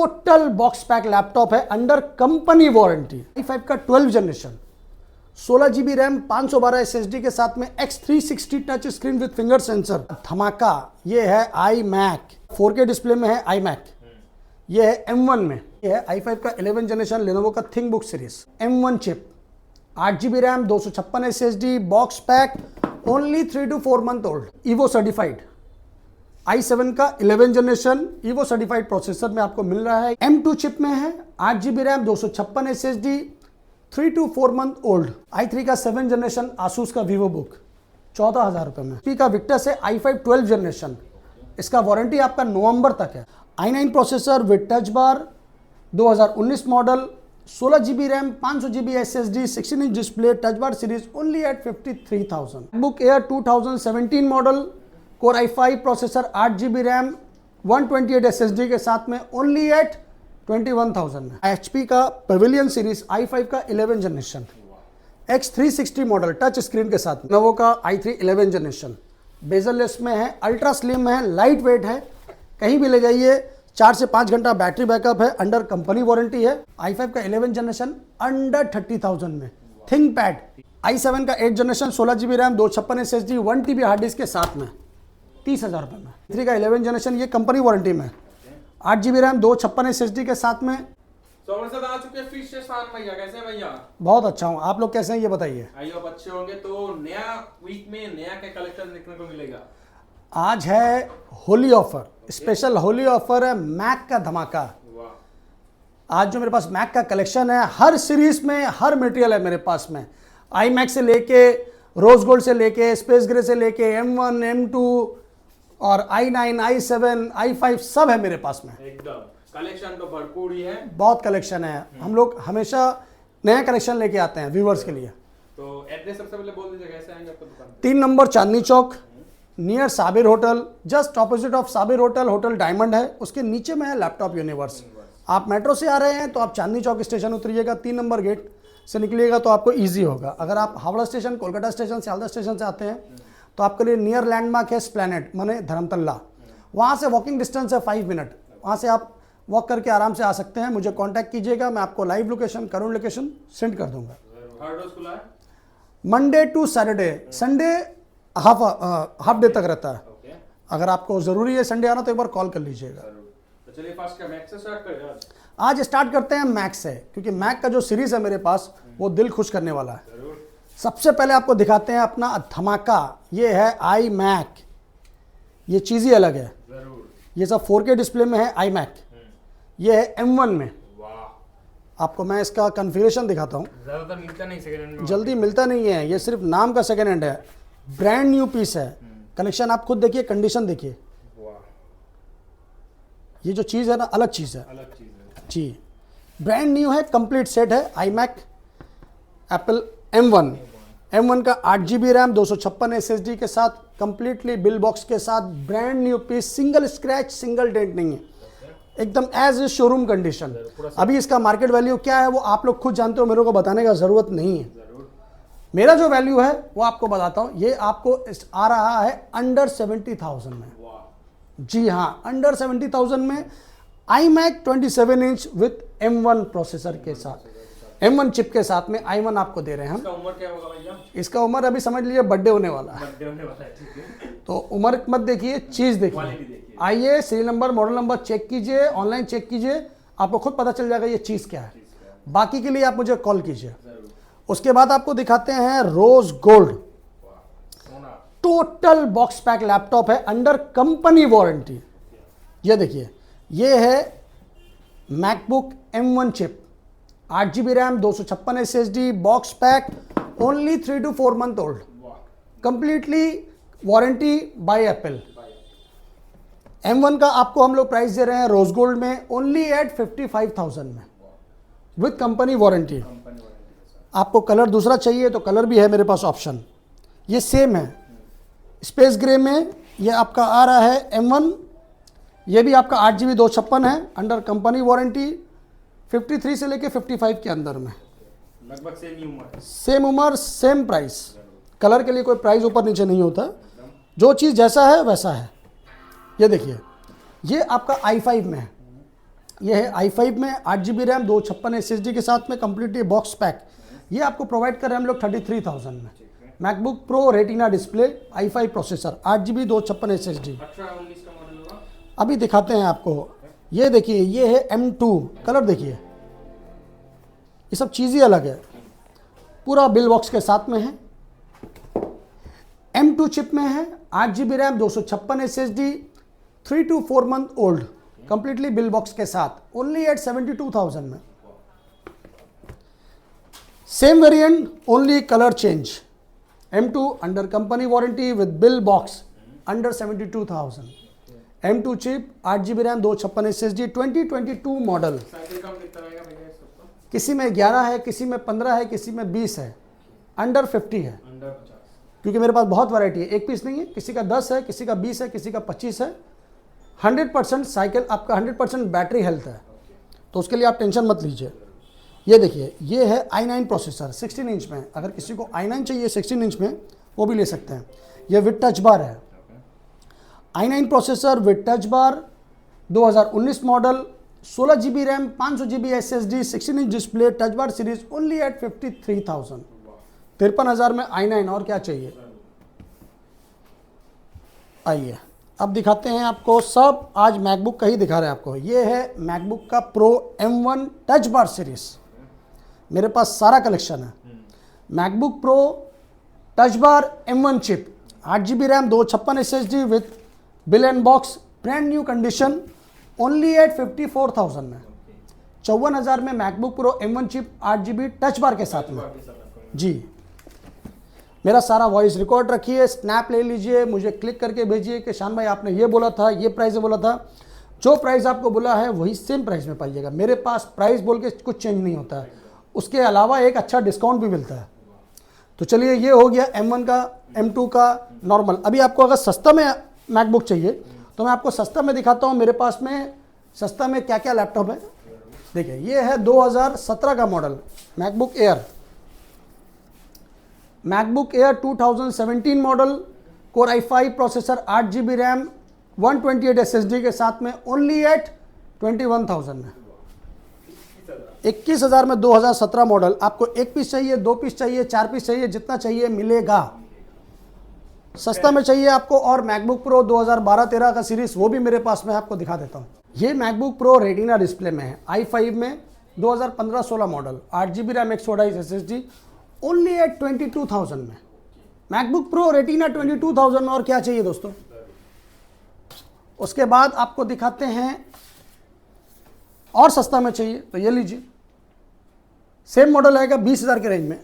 Total box pack laptop है under company warranty. i5 का 12 generation, 16 GB RAM, 512 SSD के साथ में X360 touch screen with finger sensor. धमाका ये है iMac, 4K डिस्प्ले में है iMac। ये है M1 में, ये है i5 का 11 जनरेशन लेनोवो का ThinkBook series, M1 chip, 8 GB RAM, 256 SSD, box pack, only 3 to 4 month old, evo certified. i7 का 11 जनरेशन ईवो सर्टिफाइड प्रोसेसर में आपको मिल रहा है। M2 चिप में है, 8 GB RAM, 256 SSD, 3 to 4 month old. i3 का 7 generation Asus का Vivo book 14,000 रुपए में। HP का विक्टस है i5 12 जनरेशन, इसका वारंटी आपका नवंबर तक है। i9 processor with touch bar, 2019 model, 16 GB RAM, 500 GB SSD, 16 inch display, touch bar series, only at 53,000। MacBook Air 2017 मॉडल, Core i5 प्रोसेसर, 8 GB रैम, 128 SSD के साथ में, ओनली एट 21,000 में। HP का Pavilion सीरीज i5 का 11 generation, X360 model touch screen के साथ। Lenovo का i3 11 जनरेशन, बेजललेस में है, अल्ट्रा स्लिम है, लाइट वेट है, कहीं भी ले जाइए। 4 से 5 घंटा बैटरी बैकअप है, अंडर कंपनी वारंटी है। i5 का 11 जनरेशन अंडर 30,000 में। थिंकपैड i7 का 8 generation, 16 GB RAM, 256 SSD, 1 TB hard disk के साथ में, 30,000 रुपये में। i3 का 11 जनरेशन, ये कंपनी वारंटी में, 8 GB रैम, 256 SSD के साथ में। आ चुके फिश से शान भैया, कैसे हैं भैया? बहुत अच्छा हूँ, आप लोग कैसे हैं ये बताइए। आइए आप अच्छे होंगे। तो नया वीक में नया क्या कलेक्शन देखने को मिलेगा? आज है Holi offer, special Holi offer है, मैक का धमाका। आज जो मेरे पास मैक का कलेक्शन है, हर सीरीज में हर मटेरियल है मेरे पास में। iMac से लेके रोज गोल्ड से लेके स्पेस ग्रे से लेके M1 M2 और i9 i7 i5 सब है मेरे पास में। एकदम कलेक्शन तो भरपूर ही है, बहुत कलेक्शन है। हम लोग हमेशा नया कलेक्शन लेके आते हैं व्यूवर्स के लिए। तो एड्रेस सबसे पहले बोल दीजिए, कैसे आएंगे आपको दुकान? 3 number Chandni Chowk, near Sabir hotel, just opposite of Sabir hotel, hotel diamond है, उसके नीचे में है लैपटॉप यूनिवर्स। आप मेट्रो से आ रहे हैं तो आप Chandni Chowk station उतरिएगा, 3 number gate से निकलिएगा तो आपको इजी होगा। अगर आप Howrah station, Kolkata station, Sealdah station से आते हैं तो आपके लिए नियर लैंडमार्क है स्प्लैनेट, माने धर्मतल्ला, वहाँ से वॉकिंग डिस्टेंस है 5 मिनट, वहाँ से आप वॉक करके आराम से आ सकते हैं। मुझे कांटेक्ट कीजिएगा, मैं आपको live location, current location send कर दूंगा। हर रोज खुला है? Monday to Saturday, Sunday half day तक रहता है। अगर आपको ज़रूरी है संडे आना तो एक बार कॉल कर लीजिएगा। तो चलिए फास्ट का मैक से स्टार्ट करें आज स्टार्ट करते हैं मैक से, क्योंकि मैक का जो सीरीज़ है मेरे पास वो दिल खुश करने वाला है। सबसे पहले आपको दिखाते हैं अपना धमाका, ये है iMac। ये चीज़ ही अलग है, ये सब 4K डिस्प्ले में है iMac। ये है M1 में। आपको मैं इसका कन्फिगरेशन दिखाता हूँ। ज़्यादातर मिलता नहीं सेकंड हैंड में, जल्दी मिलता नहीं है, ये सिर्फ नाम का सेकंड हैंड है, ब्रांड न्यू पीस है। कलेक्शन आप खुद देखिए, कंडीशन देखिए, ये जो चीज़ है ना अलग चीज़ है, अलग चीज है जी। ब्रांड न्यू है, कंप्लीट सेट है iMac एप्पल M1 का 8 GB रैम, 256 SSD के साथ, कंप्लीटली बिल बॉक्स के साथ, brand new piece, single scratch, single dent नहीं है, एकदम एज ए शोरूम कंडीशन। अभी इसका मार्केट वैल्यू क्या है वो आप लोग खुद जानते हो, मेरे को बताने का ज़रूरत नहीं है। मेरा जो वैल्यू है वो आपको बताता हूँ। ये आपको आ रहा है अंडर 70,000 में। जी हाँ, अंडर 70,000 में iMac 27 inch with M1 processor के साथ, M1 चिप के साथ में i1 आपको दे रहे हैं हम। इसका उम्र क्या होगा भैया? इसका उम्र अभी समझ लीजिए बर्थडे होने वाला है, बर्थडे होने वाला है, ठीक है। तो उम्र मत देखिए, चीज़ देखिए। देखिए। आइए serial number, model number check कीजिए, ऑनलाइन चेक कीजिए, आपको खुद पता चल जाएगा ये चीज़ क्या है। बाकी के लिए आप मुझे कॉल कीजिए। उसके बाद आपको दिखाते हैं rose gold, total box pack laptop है अंडर कंपनी वारंटी। ये देखिए, ये है MacBook M1 chip, 8 GB RAM, 256 SSD, box pack, only 3 to 4 month old, completely warranty by Apple. M1 का आपको हम लोग प्राइस दे रहे हैं रोज गोल्ड में ओनली एट 55,000 में विद कंपनी वारंटी। आपको कलर दूसरा चाहिए तो कलर भी है मेरे पास ऑप्शन। ये सेम है, स्पेस ग्रे में ये आपका आ रहा है M1। ये भी आपका 8 GB 256 है, अंडर कंपनी वारंटी, 53 से लेके 55 के अंदर में, लगभग सेम उम्र सेम प्राइस। कलर के लिए कोई प्राइस ऊपर नीचे नहीं होता, जो चीज़ जैसा है वैसा है। ये देखिए, ये आपका i5 में है, ये है i5 में 8 GB रैम 256 SSD के साथ में कंप्लीटली बॉक्स पैक। ये आपको प्रोवाइड कर रहे हैं हम लोग 33,000 में। MacBook pro retina display i5 प्रोसेसर 8 GB 256 SSD। 18-19 का मॉडल होगा। अभी दिखाते हैं आपको। ये देखिए, ये है M2, कलर देखिए, ये सब चीज़ ही अलग है। पूरा बिल बॉक्स के साथ में है, M2 चिप में है, 8 GB RAM 256 SSD, 3 to 4 month old, completely bill box के साथ, ओनली एट 72,000 में। Same variant, only colour change. M2 under company warranty with bill box, under 72,000। M2 chip 8 GB RAM 256 SSD 2022 model. Cycle count कितना रहेगा भैया इसका? किसी में 11 है, किसी में 15 है, किसी में 20 है, अंडर 50 है। अंडर 50। क्योंकि मेरे पास बहुत वैरायटी है, एक पीस नहीं है, किसी का 10 है, किसी का 20 है, किसी का 25 है। 100% साइकिल आपका 100% बैटरी हेल्थ है, तो उसके लिए आप टेंशन मत लीजिए। ये देखिए, ये है i9 प्रोसेसर 16 इंच में। अगर किसी को i9 चाहिए 16 इंच में, वो भी ले सकते हैं। ये विद टच बार है, i9 processor with touch bar, 2019 model, 16 GB RAM 500 GB SSD 16 inch display, touch bar series, only at 53,000। 53,000 में i9, और क्या चाहिए। आइए अब दिखाते हैं आपको, सब आज मैकबुक का ही दिखा रहे हैं आपको। ये है मैकबुक का pro M1 touch bar series, मेरे पास सारा कलेक्शन है। MacBook Pro touch bar M1 chip 8 GB RAM 256 SSD with bill and box, brand new condition, only at 54,000 में। 54,000 में MacBook Pro M1 chip 8 GB touch bar के साथ में जी। मेरा सारा वॉइस रिकॉर्ड रखिए, स्नैप ले लीजिए, मुझे क्लिक करके भेजिए कि शान भाई आपने ये बोला था, ये प्राइस बोला था। जो प्राइस आपको बोला है वही सेम प्राइस में पाइएगा। मेरे पास प्राइस बोल के कुछ चेंज नहीं होता है, उसके अलावा एक अच्छा डिस्काउंट भी मिलता है। तो चलिए, ये हो गया M1 का, M2 का नॉर्मल। अभी आपको अगर सस्ता में मैकबुक चाहिए तो मैं आपको सस्ता में दिखाता हूँ। मेरे पास में सस्ता में क्या क्या लैपटॉप है। देखिए, ये है 2017 का model MacBook air. MacBook air 2017 model, core i5 प्रोसेसर, 8 GB रैम 128 SSD के साथ में, ओनली एट 21,000 में। 21,000 में 2017 मॉडल। आपको एक पीस चाहिए, 2 पीस चाहिए, 4 पीस चाहिए, जितना चाहिए मिलेगा। सस्ता में चाहिए आपको, और मैकबुक प्रो 2012-13 का सीरीज, वो भी मेरे पास में आपको दिखा देता हूँ। ये मैकबुक प्रो रेटिना डिस्प्ले में है, i5 में 2015-16 model, 8 GB RAM 128 SSD, only at 22,000 में। मैकबुक प्रो रेटिना 22,000 में, और क्या चाहिए दोस्तों। उसके बाद आपको दिखाते हैं, और सस्ता में चाहिए तो ये लीजिए, सेम मॉडल आएगा 20,000 के रेंज में।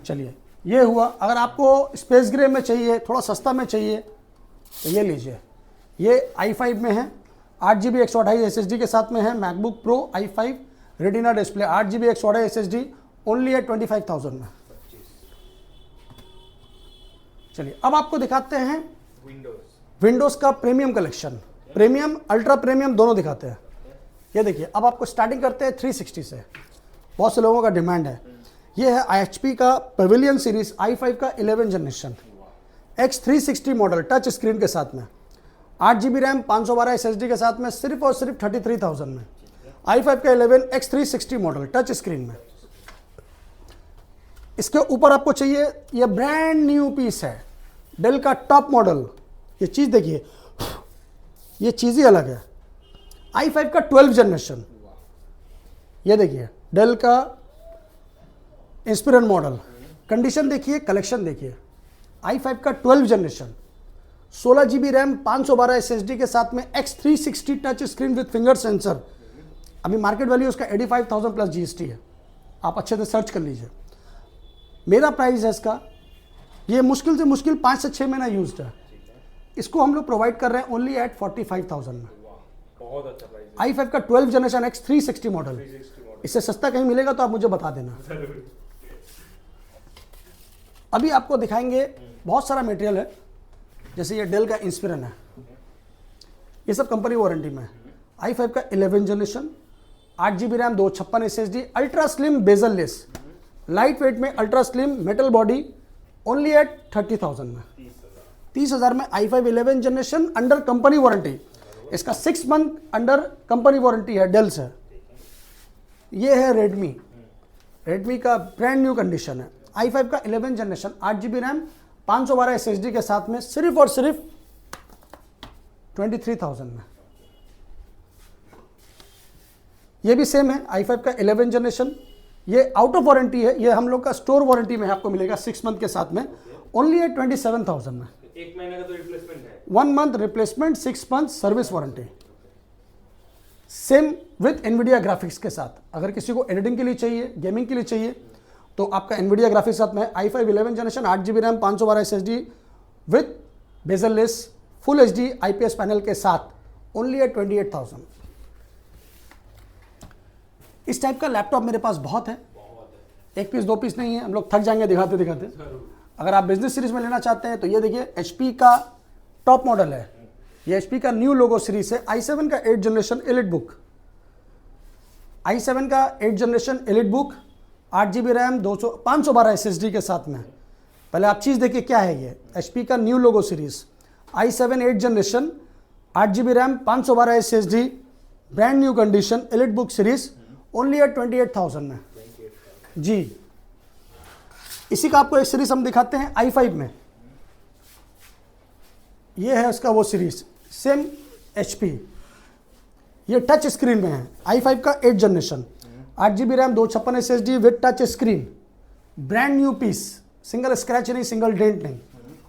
चलिए, ये हुआ। अगर आपको स्पेस ग्रे में चाहिए, थोड़ा सस्ता में चाहिए, तो ये लीजिए। ये i5 में है, 8 GB 128 SSD के साथ में है। MacBook Pro i5 retina display, 8 GB 128 SSD, only at 25,000 में। चलिए, अब आपको दिखाते हैं विंडोज़ का premium collection. Premium, ultra premium दोनों दिखाते हैं। ये देखिए, अब आपको स्टार्टिंग करते हैं 360 से, बहुत से लोगों का डिमांड है। ये है HP का पेविलियन सीरीज, i5 का 11 generation, X360 model, touch screen के साथ में, 8 GB रैम 512 SSD के साथ में, सिर्फ और सिर्फ 33,000 में। i5 का 11 X360 मॉडल, टच स्क्रीन में। इसके ऊपर आपको चाहिए, ये ब्रांड न्यू पीस है, डेल का टॉप मॉडल। ये चीज़ देखिए, ये चीज़ ही अलग है। i5 का 12 जनरेशन, ये देखिए, डेल का इंस्पिरन मॉडल। कंडीशन देखिए, कलेक्शन देखिए। i5 का 12 जनरेशन, 16 GB रैम 512 SSD के साथ में, X360 touch screen with finger sensor. अभी मार्केट वैल्यू उसका 85,000 प्लस GST है, आप अच्छे से सर्च कर लीजिए। मेरा प्राइस है इसका, ये मुश्किल से मुश्किल 5 से 6 महीना यूज्ड है। इसको हम लोग प्रोवाइड कर रहे हैं ओनली एट 45,000 में। बहुत अच्छा प्राइस i5 का 12 जनरेशन X360 मॉडल। इससे सस्ता कहीं मिलेगा तो आप मुझे बता देना। अभी आपको दिखाएंगे, बहुत सारा मटेरियल है, जैसे ये डेल का इंस्पिरन है, ये सब कंपनी वारंटी में है। i5 का 11 generation, 8 GB RAM 256 SSD, ultra slim bezel less, light weight में ultra slim metal body, only at 30,000 में। 30,000 में i5 11 generation under company warranty. इसका 6 मंथ अंडर कंपनी वारंटी है डेल से। ये है रेडमी का ब्रांड न्यू कंडीशन है। i5 का 11 जनरेशन 8GB रैम 512 SSD के साथ में सिर्फ और सिर्फ 23,000 में। ये भी सेम है i5 का 11 जनरेशन, ये आउट ऑफ वारंटी है, ये हम लोग का स्टोर वारंटी में आपको मिलेगा 6 मंथ के साथ में, ओनली है 27,000 में। 1 महीने का तो रिप्लेसमेंट है, 1 month replacement, 6 month service warranty, same with Nvidia graphics के साथ। अगर किसी को एडिटिंग के लिए चाहिए, गेमिंग के लिए चाहिए, तो आपका एनवीडिया ग्राफिक्स साथ में i5 11 generation 8GB RAM 512 SSD with bezel-less full HD IPS panel के साथ ओनली है 28,000। इस टाइप का लैपटॉप मेरे पास बहुत है, एक पीस 2 पीस नहीं है, हम लोग थक जाएंगे दिखाते दिखाते। अगर आप बिजनेस सीरीज में लेना चाहते हैं तो ये देखिए HP का टॉप मॉडल है, ये HP का न्यू लोगो सीरीज है। i7 का 8 जनरेशन एलिट बुक, i7 का 8 generation elite book 8GB RAM 512 SSD के साथ में। पहले आप चीज़ देखिए क्या है, ये HP का new logo series i7 8 generation 8GB RAM 512 SSD brand new condition elite book series only है 28,000 में जी। इसी का आपको एक सीरीज हम दिखाते हैं i5 में, ये है उसका वो सीरीज सेम HP, ये टच स्क्रीन में है। i5 का 8 generation 8GB RAM 256 SSD with touch screen brand new piece, single scratch नहीं, सिंगल डेंट नहीं,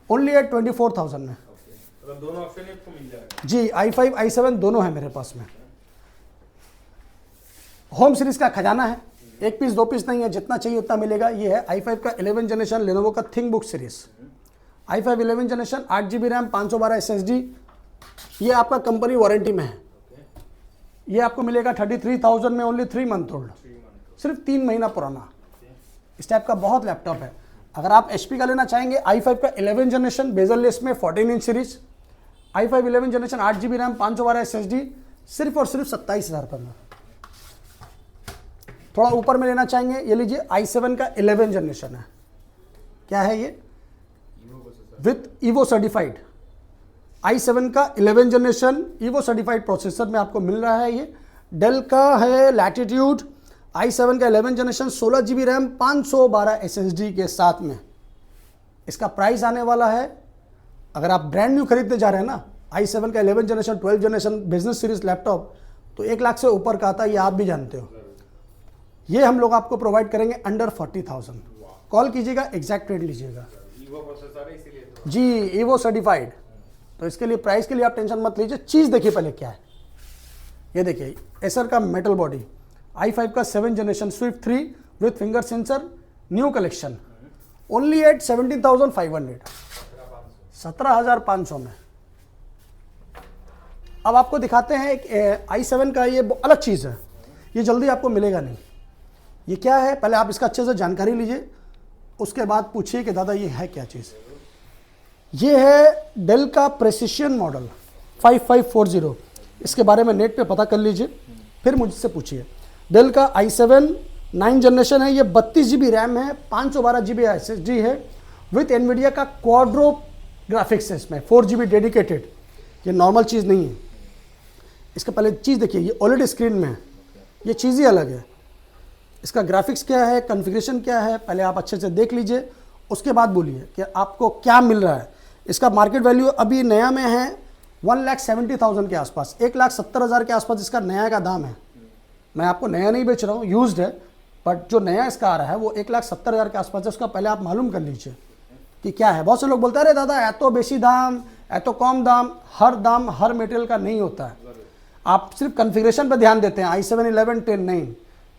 ओनली है 24,000 में। मतलब दोनों ऑप्शन आपको मिल जाएगा जी। i5 i7 दोनों है मेरे पास में। होम सीरीज का खजाना है, एक पीस 2 पीस नहीं है, जितना चाहिए उतना मिलेगा। ये है i5 का 11 जनरेशन लेनोवो का think book series, i5 11 generation 8GB RAM 512 SSD, ये आपका कंपनी वारंटी में है। ये आपको मिलेगा 33,000 में, ओनली 3 मंथ ओल्ड, सिर्फ 3 महीना पुराना। इस टाइप का बहुत लैपटॉप है। अगर आप HP का लेना चाहेंगे i5 का 11 जनरेशन बेजललेस में 14 inch series, i5 11 generation 8GB RAM 512 SSD सिर्फ और सिर्फ 27,000 रुपये में। थोड़ा ऊपर में लेना चाहेंगे, ये लीजिए i7 का 11 जनरेशन है, क्या है ये, विथ ईवो सर्टिफाइड i7 का 11 जनरेशन ईवो सर्टिफाइड प्रोसेसर में आपको मिल रहा है। ये डेल का है लैटिट्यूड i7 का 11 जनरेशन 16GB रैम 512 SSD के साथ में। इसका प्राइस आने वाला है, अगर आप ब्रांड न्यू खरीदते जा रहे हैं ना i7 का 11 generation 12 generation business series laptop, तो 1 लाख से ऊपर का आता है, ये आप भी जानते हो। ये हम लोग आपको प्रोवाइड करेंगे अंडर 40,000। कॉल कीजिएगा, एग्जैक्ट रेट लीजिएगा ईवो प्रोसेसर है इसीलिए तो। जी, ईवो सर्टिफाइड। तो इसके लिए प्राइस के लिए आप टेंशन मत लीजिए। चीज़ देखिए पहले क्या है, ये देखिए एसर का मेटल बॉडी, i5 का 7 generation Swift 3 with finger sensor new collection only at 17,500, 17,500 में। अब आपको दिखाते हैं एक i7 का, ये अलग चीज़ है, ये जल्दी आपको मिलेगा नहीं। ये क्या है, पहले आप इसका अच्छे से जानकारी लीजिए, उसके बाद पूछिए कि दादा ये है क्या चीज़। ये है डेल का प्रेसिशन मॉडल 5540, इसके बारे में नेट पे पता कर लीजिए, फिर मुझसे पूछिए। डेल का i7 9 जनरेशन है, ये 32GB रैम है, 512GB SSD है, विथ एनवीडिया का क्वाड्रो ग्राफिक्स है इसमें, 4GB डेडिकेटेड, ये नॉर्मल चीज़ नहीं है। इसका पहले चीज़ देखिए, ये OLED स्क्रीन में है, ये चीज़ ही अलग है। इसका ग्राफिक्स क्या है, कॉन्फ़िगरेशन क्या है, पहले आप अच्छे से देख लीजिए, उसके बाद बोलिए कि आपको क्या मिल रहा है। इसका मार्केट वैल्यू अभी नया में है 1,70,000 के आसपास, 1,70,000 के आसपास इसका नया का दाम है। मैं आपको नया नहीं बेच रहा हूँ, यूज्ड है, बट जो नया इसका आ रहा है वो 1,70,000 के आसपास है। उसका पहले आप मालूम कर लीजिए कि क्या है। बहुत से लोग बोलते हैं अरे दादा या तो बेसी दाम या तो कम दाम हर मटेरियल का नहीं होता है। आप सिर्फ कॉन्फ़िगरेशन पे ध्यान देते हैं, i7 11 10 नहीं,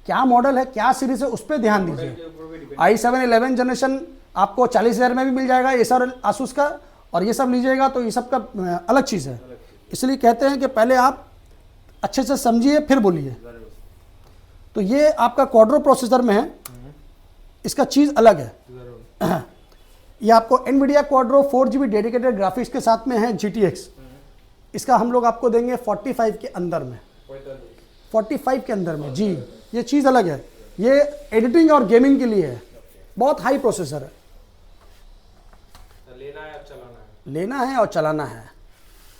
क्या मॉडल है, क्या सीरीज है, उस पर ध्यान दीजिए। i7 11 जनरेशन आपको 40,000 में भी मिल जाएगा, ये सर आसूस का, और ये सब लीजिएगा तो ये सब का अलग चीज़ है। इसलिए कहते हैं कि पहले आप अच्छे से समझिए फिर बोलिए। तो ये आपका क्वाड्रो प्रोसेसर में है, इसका चीज़ अलग है। ये आपको Nvidia Quadro 4GB dedicated graphics के साथ में है GTX। इसका हम लोग आपको देंगे 45 के अंदर में, 45 के अंदर में जी। ये चीज़ अलग है, ये एडिटिंग और गेमिंग के लिए है, बहुत हाई प्रोसेसर है। लेना है और चलाना है, लेना है और चलाना है।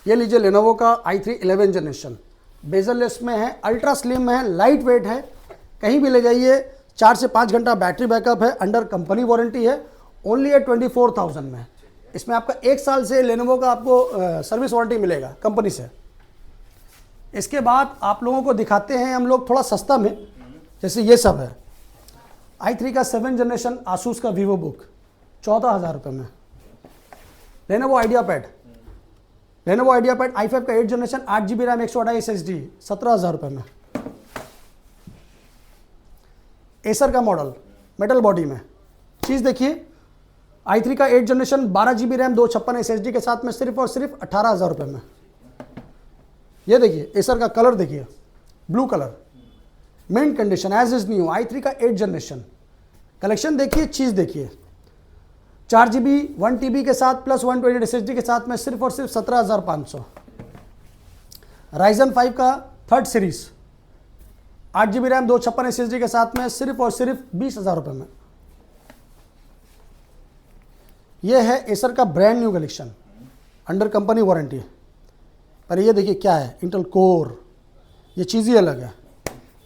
ये लीजिए लेनोवो का i3 11 जनरेशन, बेजललेस में है, अल्ट्रा स्लिम है, लाइट वेट है, कहीं भी ले जाइए, 4 से 5 घंटा बैटरी बैकअप है, अंडर कंपनी वारंटी है, ओनली एट 24,000 में। इसमें आपका 1 साल से लेनोवो का आपको सर्विस वारंटी मिलेगा कंपनी से। इसके बाद आप लोगों को दिखाते हैं हम लोग थोड़ा सस्ता में, जैसे ये सब है i3 का 7 जनरेशन आसूस का वीवो बुक 14,000 रुपये में। लेनोवो आइडिया पैड i5 का 8 जनरेशन 8GB रैम 128 SSD 17,000 रुपये में। एसर का मॉडल मेटल बॉडी में, चीज़ देखिए i3 का 8 जनरेशन 12GB रैम 256 SSD के साथ में सिर्फ और सिर्फ 18,000 रुपये में। ये देखिए एसर का कलर देखिए, blue colour, mint condition as is new, i3 का 8 जनरेशन। कलेक्शन देखिए, चीज़ देखिए, 4GB 1TB के साथ प्लस 128 SSD के साथ में सिर्फ और सिर्फ 17,500। Ryzen 5 का 3rd series 8GB RAM 256 SSD के साथ में सिर्फ और सिर्फ 20,000 रुपये में। यह है एसर का brand new collection, under company warranty. पर ये देखिए क्या है, इंटेल कोर, ये चीज़ ही अलग है,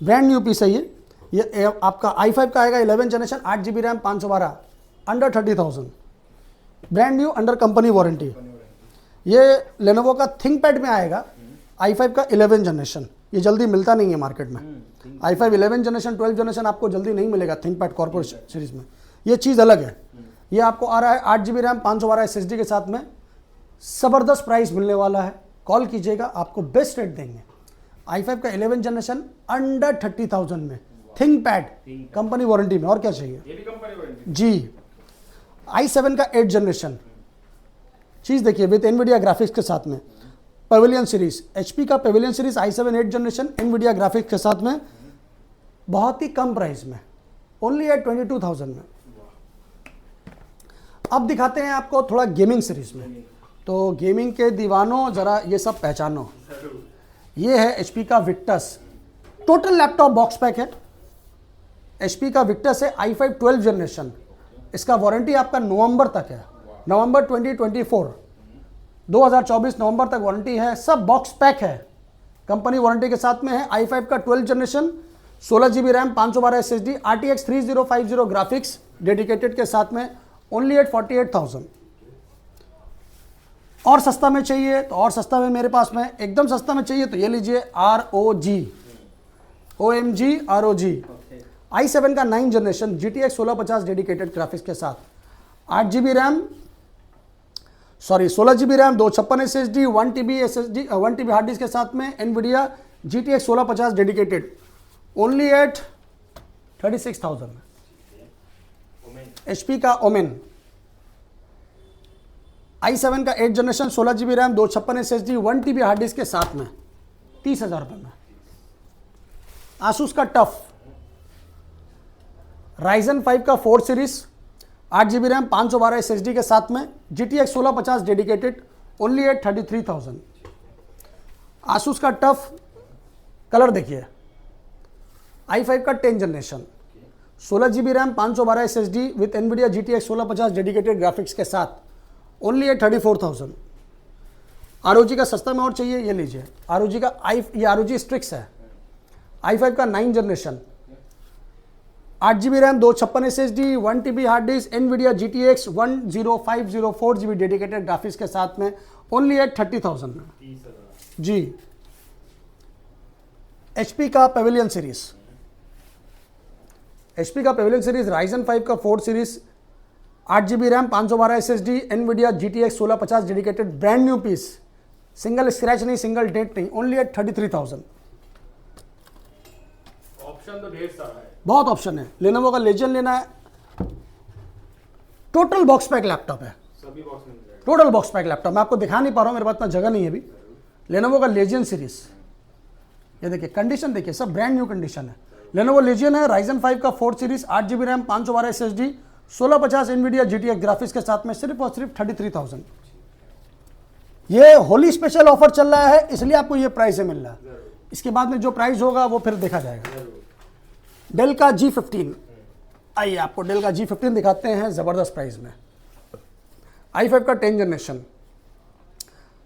ब्रांड न्यू पीस है ये आपका i5 का आएगा 11 generation 8GB RAM 512 under 30,000, brand new under company warranty. ये लेनोवो का थिंकपैड में आएगा i5 का 11 जनरेशन, ये जल्दी मिलता नहीं है मार्केट में। i5 11 जनरेशन 12 जनरेशन आपको जल्दी नहीं मिलेगा थिंकपैड कॉर्पोरेट सीरीज में, ये चीज़ अलग है। ये आपको आ रहा है 8GB रैम 512 SSD के साथ में, ज़बरदस्त प्राइस मिलने वाला है। कॉल कीजिएगा, आपको बेस्ट रेट देंगे। i5 का 11 जनरेशन अंडर 30,000 में, थिंकपैड कंपनी वारंटी में, और क्या चाहिए, ये भी कंपनी वारंटी जी। i7 का 8 जनरेशन, चीज़ देखिए विद एनवीडिया ग्राफिक्स के साथ में, पेविलियन सीरीज, HP का Pavilion series i7 8 generation Nvidia graphics के साथ में, बहुत ही कम प्राइस में, ओनली एट 22,000 में। अब दिखाते हैं आपको थोड़ा गेमिंग सीरीज में, तो गेमिंग के दीवानों ज़रा ये सब पहचानो। ये है HP का Victus, total laptop box pack है, HP का विक्टस है i5 12 जनरेशन। इसका वारंटी आपका नवंबर तक है, नवंबर 2024, 2024 नवंबर तक वारंटी है। सब बॉक्स पैक है, कंपनी वारंटी के साथ में है। i5 का 12 generation 16GB RAM 512 SSD RTX 3050 graphics dedicated के साथ में, ओनली एट 48,000। और सस्ता में चाहिए तो और सस्ता में मेरे पास में, एकदम सस्ता में चाहिए तो ये लीजिए OMG ROG i7 का 9 जनरेशन GTX 1650 डेडिकेटेड ग्राफिक्स के साथ, 16GB RAM 256 SSD 1TB hard disk के साथ में, NVIDIA GTX 1650 dedicated, only at 36,000 में। HP का ओमेन i7 का 8 generation 16GB RAM 256 SSD 1TB hard disk के साथ में, 30,000 रुपये में। आसूस का टफ Ryzen 5 का 4 सीरीज 8GB रैम 512 SSD के साथ में, GTX 1650 dedicated, only at 33,000। Asus का टफ कलर देखिए, i5 का 10 generation 16GB RAM 512 SSD with NVIDIA GTX 1650 dedicated graphics के साथ, ओनली एट 34,000। ROG का सस्ता में और चाहिए, ये लीजिए ROG का ये ROG स्ट्रिक्स है, i5 का 9 generation 8GB RAM 256 SSD 1TB hard disk NVIDIA GTX 10504GB dedicated graphics के साथ में, ओनली एट 30,000 में जी। HP का पेविलियन सीरीज Ryzen 5 का 4 series 8GB RAM 512 SSD NVIDIA GTX 1650 dedicated, brand new piece, single scratch नहीं, single डेट नहीं, ओनली एट 33,000। ऑप्शन तो ढेर सारा है, बहुत ऑप्शन है। लेनोवो का लेजेंड लेना है, टोटल बॉक्स पैक लैपटॉप है, सभी बॉक्स मिल जाएगा। Total box pack laptop. मैं आपको दिखा नहीं पा रहा हूँ, मेरे पास इतना जगह नहीं है अभी। लेनोवो का लेजेंड सीरीज, ये देखिए कंडीशन देखिए, सब ब्रांड न्यू कंडीशन है। लेनोवो लेजेंड है, Ryzen 5 का 4 series 8GB RAM 512 SSD 1650 NVIDIA GTX graphics के साथ में, सिर्फ और सिर्फ 33,000। ये होली स्पेशल ऑफर चल रहा है, इसलिए आपको ये प्राइस से मिल रहा है। इसके बाद में जो प्राइस होगा वो फिर देखा जाएगा। डेल का G15, आइए आपको डेल का G15 दिखाते हैं ज़बरदस्त प्राइस में। i5 का 10 generation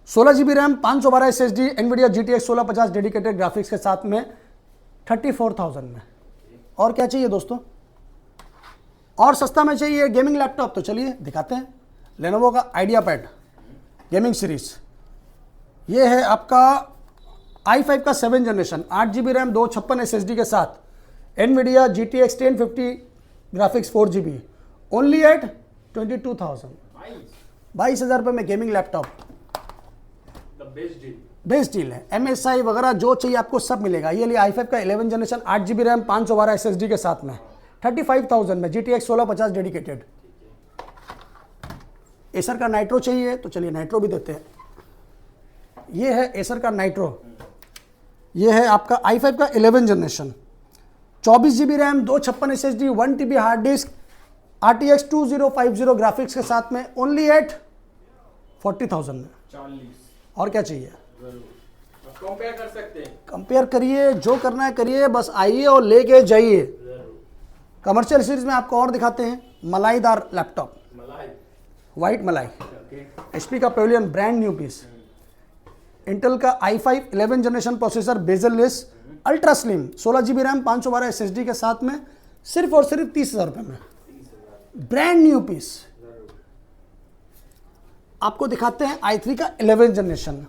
16 GB RAM 512 SSD NVIDIA GTX 1650 dedicated graphics के साथ में 34,000 में। और क्या चाहिए दोस्तों, और सस्ता में चाहिए गेमिंग लैपटॉप, तो चलिए दिखाते हैं। लेनोवो का आइडियापैड गेमिंग सीरीज, ये है आपका i5 का 7 जनरेशन, 8 GB रैम 256 SSD के साथ, NVIDIA GTX 1050 graphics 4 GB, only at 22,000। 22,000 रुपये में गेमिंग लैपटॉप, बेस्ट डील है। MSI वगैरह जो चाहिए आपको सब मिलेगा। ये लिए i5 का 11 जनरेशन, 8 GB रैम 512 SSD के साथ में 35,000 में, GTX 1650 डेडिकेटेड। एसर का नाइट्रो चाहिए तो चलिए नाइट्रो भी देते हैं। ये है एसर का नाइट्रो, ये है आपका i5 का 11 generation, 24 GB RAM 256 SSD 1 TB hard disk, RTX 2050 graphics के साथ में, ओनली एट 40,000 में। 40। और क्या चाहिए, कंपेयर कर सकते हैं। कंपेयर करिए, जो करना है करिए, बस आइए और लेके जाइए। कमर्शियल सीरीज में आपको और दिखाते हैं, मलाईदार लैपटॉप, वाइट मलाई, HP का Pavilion brand new piece, Intel का i5 11 generation processor, bezel less, ultra slim, 16 GB RAM 512 SSD के साथ में, सिर्फ और सिर्फ 30,000 रुपये में, ब्रांड न्यू पीस। आपको दिखाते हैं i3 का 11 जनरेशन।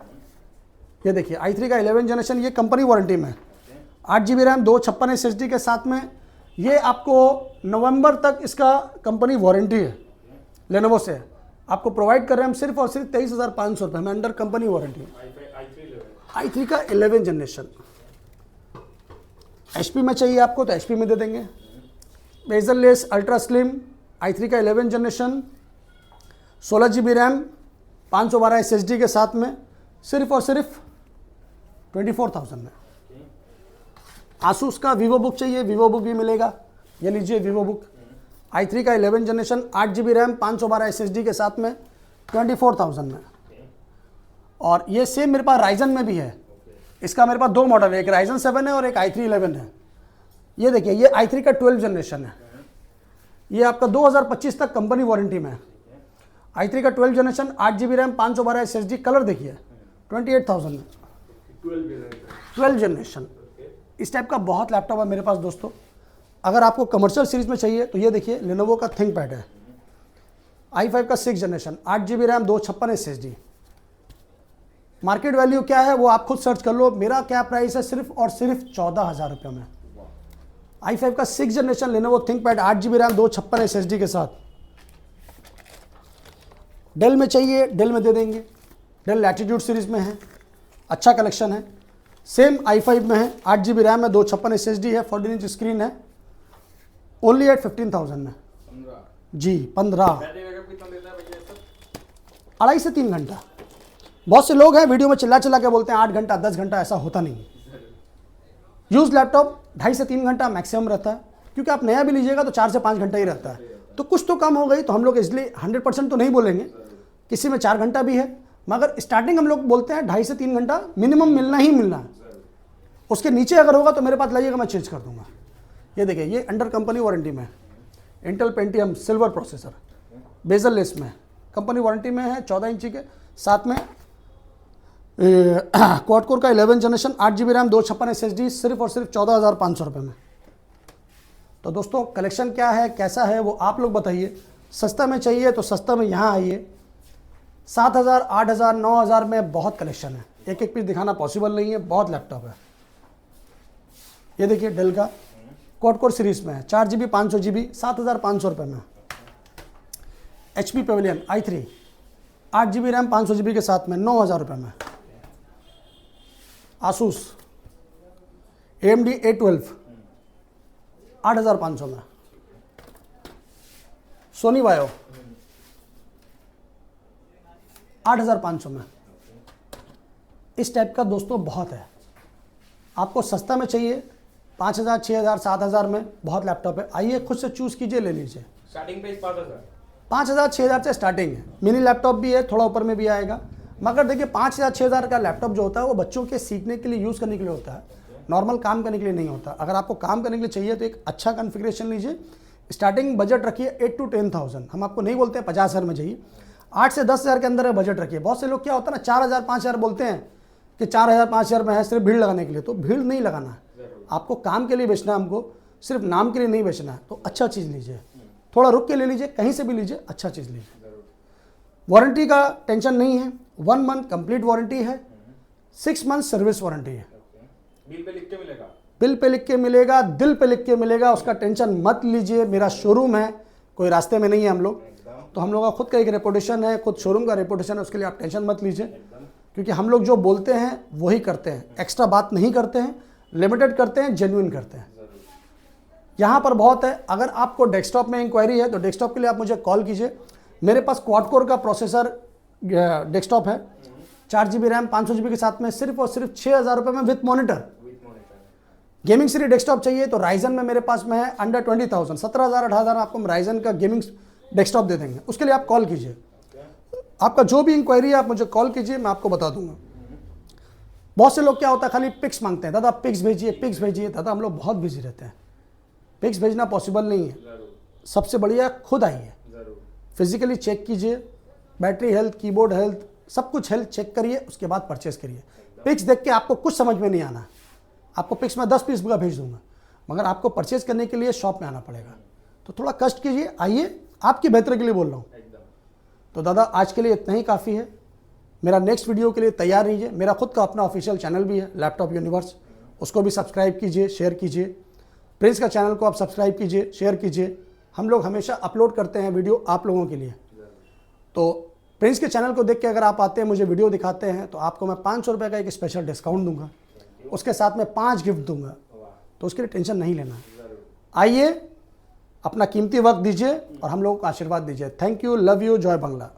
ये देखिए i3 का 11 जनरेशन, ये कंपनी वारंटी में, 8 GB रैम 256 SSD के साथ में। ये आपको नवंबर तक इसका कंपनी वारंटी है, लेनोवो से आपको प्रोवाइड कर रहे हैं हम सिर्फ और सिर्फ 23,500 रुपये में, अंडर कंपनी वारंटी। i3 का 11 जनरेशन। HP में चाहिए आपको तो HP में दे देंगे, bezel less ultra slim, i3 का 11 जनरेशन, 16 GB रैम 512 SSD के साथ में, सिर्फ और सिर्फ 24,000 में। आसूस का वीवो बुक चाहिए, वीवो बुक भी मिलेगा, ये लीजिए वीवो बुक, i3 का 11 जनरेशन, 8 GB रैम 512 SSD के साथ में, 24,000 में। और ये सेम मेरे पास राइजन में भी है, इसका मेरे पास दो मॉडल है, एक राइजन 7 है और एक i3 11 है। ये देखिए ये i3 का 12 जनरेशन है, ये आपका 2025 तक कंपनी वारंटी में है। i3 का 12 generation, 8 GB RAM 512 SSD, colour देखिए 28,000 में, 12 जनरेशन। इस टाइप का बहुत लैपटॉप है मेरे पास दोस्तों। अगर आपको कमर्शियल सीरीज में चाहिए तो ये देखिए लेनोवो का थिंकपैड है, i5 का 6 generation, 8 GB RAM 256 SSD। Market value क्या है वो आप खुद सर्च कर लो, मेरा क्या प्राइस है, सिर्फ और सिर्फ 14,000 रुपये में। i5 का 6 generation Lenovo ThinkPad, 8 GB RAM 256 SSD के साथ। डेल में चाहिए डेल में दे देंगे, डेल लैटिट्यूड सीरीज में है, अच्छा कलेक्शन है। सेम i5 में है, 8 GB रैम है, 256 SSD है, 14 इंच स्क्रीन है, ओनली एट 15,000 में। 15 जी 15, बैटरी बैकअप कितना देता है भैया सब? 2.5 से 3 घंटा। बहुत से लोग हैं वीडियो में चिल्ला चिल्ला के बोलते हैं 8 घंटा 10 घंटा, ऐसा होता नहीं। यूज लैपटॉप 2.5 से 3 घंटा मैक्सिमम रहता है, क्योंकि आप नया भी लीजिएगा तो 4 से 5 घंटा ही रहता है, तो कुछ तो कम हो गई। तो हम लोग इसलिए 100% तो नहीं बोलेंगे, किसी में 4 घंटा भी है, मगर स्टार्टिंग हम लोग बोलते हैं 2.5 से 3 घंटा मिनिमम मिलना ही मिलना है। उसके नीचे अगर होगा तो मेरे पास लाइएगा, मैं चेंज कर दूंगा। ये देखिए ये अंडर कंपनी वारंटी में, Intel Pentium silver processor, bezel less में, कंपनी वारंटी में है, 14 इंची के साथ में, क्वाड कोर का 11 जनरेशन, 8 GB रैम 256 SSD, सिर्फ और सिर्फ 14,500 रुपये में। तो दोस्तों कलेक्शन क्या है कैसा है वो आप लोग बताइए। सस्ता में चाहिए तो सस्ता में यहाँ आइए, 7,000 8,000 9,000 में बहुत कलेक्शन है, एक एक पीस दिखाना पॉसिबल नहीं है, बहुत लैपटॉप है। ये देखिए डेल का क्वाड कोर सीरीज में है, 4 GB 500 GB, 7,500 रुपये में। HP Pavilion i3 8 GB RAM 500 GB के साथ में, 9,000 रुपये में। आसूस AMD A12 8,500 में। सोनी वायो 8,500 में। इस टाइप का दोस्तों बहुत है। आपको सस्ता में चाहिए 5,000 6,000 7,000 में बहुत लैपटॉप है, आइए खुद से चूज कीजिए, ले लीजिए। स्टार्टिंग प्राइस 5,000 5,000 6,000 से स्टार्टिंग है। मिनी लैपटॉप भी है, थोड़ा ऊपर में भी आएगा, मगर देखिए 5,000 6,000 का लैपटॉप जो होता है वो बच्चों के सीखने के लिए यूज़ करने के लिए होता है, नॉर्मल काम करने के लिए नहीं होता। अगर आपको काम करने के लिए चाहिए तो एक अच्छा कॉन्फ़िगरेशन लीजिए। स्टार्टिंग बजट रखिए 8 to 10,000, हम आपको नहीं बोलते हैं 50,000 में चाहिए, 8 से 10 हज़ार के अंदर बजट रखिए। बहुत से लोग क्या होता है ना 4,000 5,000 बोलते हैं कि 4,000 5,000 में है सिर्फ भीड़ लगाने के लिए, तो भीड़ नहीं लगाना है, आपको काम के लिए बेचना है, हमको सिर्फ नाम के लिए नहीं बेचना है। तो अच्छा चीज़ लीजिए, थोड़ा रुक के ले लीजिए, कहीं से भी लीजिए, अच्छा चीज़ लीजिए। वारंटी का टेंशन नहीं है, 1 मंथ कंप्लीट वारंटी है, 6 मंथ सर्विस वारंटी है। बिल पे लिख के मिलेगा? बिल पे लिख के मिलेगा, दिल पे लिख के मिलेगा, उसका टेंशन मत लीजिए। मेरा शोरूम है, कोई रास्ते में नहीं है हम लोग, तो हम लोग का खुद का एक रेपुटेशन है, खुद शोरूम का रेपुटेशन है, उसके लिए आप टेंशन मत लीजिए, क्योंकि हम लोग जो बोलते हैं वही करते हैं, एक्स्ट्रा बात नहीं करते हैं, लिमिटेड करते हैं, जेन्युइन करते हैं। यहाँ पर बहुत है। अगर आपको डेस्कटॉप में इंक्वायरी है तो डेस्कटॉप के लिए आप मुझे कॉल कीजिए। मेरे पास क्वाड कोर का प्रोसेसर डेस्कटॉप है, 4 GB रैम 500 GB के साथ में, सिर्फ और सिर्फ 6,000 रुपये में with monitor. Gaming series desktop चाहिए तो राइजन में मेरे पास में है अंडर 20,000, 17,000 18,000 आपको राइजन का गेमिंग डेस्कटॉप दे देंगे। उसके लिए आप कॉल कीजिए, आपका जो भी इंक्वायरी है आप मुझे कॉल कीजिए, मैं आपको बता दूंगा। बहुत से लोग क्या होता है खाली पिक्स मांगते हैं, दादा पिक्स भेजिए, पिक्स भेजिए। दादा हम लोग बहुत बिजी रहते हैं, पिक्स भेजना पॉसिबल नहीं है। सबसे बढ़िया खुद आइए, फिजिकली चेक कीजिए, बैटरी हेल्थ, कीबोर्ड हेल्थ, सब कुछ हेल्थ चेक करिए, उसके बाद परचेस करिए। पिक्स देख के आपको कुछ समझ में नहीं आना, आपको पिक्स में 10 पीस का भेज दूंगा, मगर आपको परचेस करने के लिए शॉप में आना पड़ेगा। तो थोड़ा कष्ट कीजिए, आइए, आपकी बेहतरी के लिए बोल रहा हूँ। तो दादा आज के लिए इतना ही काफ़ी है। मेरा नेक्स्ट वीडियो के लिए तैयार रहिए। मेरा खुद का अपना ऑफिशियल चैनल भी है लैपटॉप यूनिवर्स, उसको भी सब्सक्राइब कीजिए, शेयर कीजिए। प्रिंस का चैनल को आप सब्सक्राइब कीजिए, शेयर कीजिए। हम लोग हमेशा अपलोड करते हैं वीडियो आप लोगों के लिए। तो प्रिंस के चैनल को देख के अगर आप आते हैं, मुझे वीडियो दिखाते हैं, तो आपको मैं 500 रुपये का एक स्पेशल डिस्काउंट दूंगा, उसके साथ में 5 गिफ्ट दूंगा। तो उसके लिए टेंशन नहीं लेना। आइए, अपना कीमती वक्त दीजिए और हम लोगों को आशीर्वाद दीजिए। थैंक यू, लव यू, जय बांग्ला।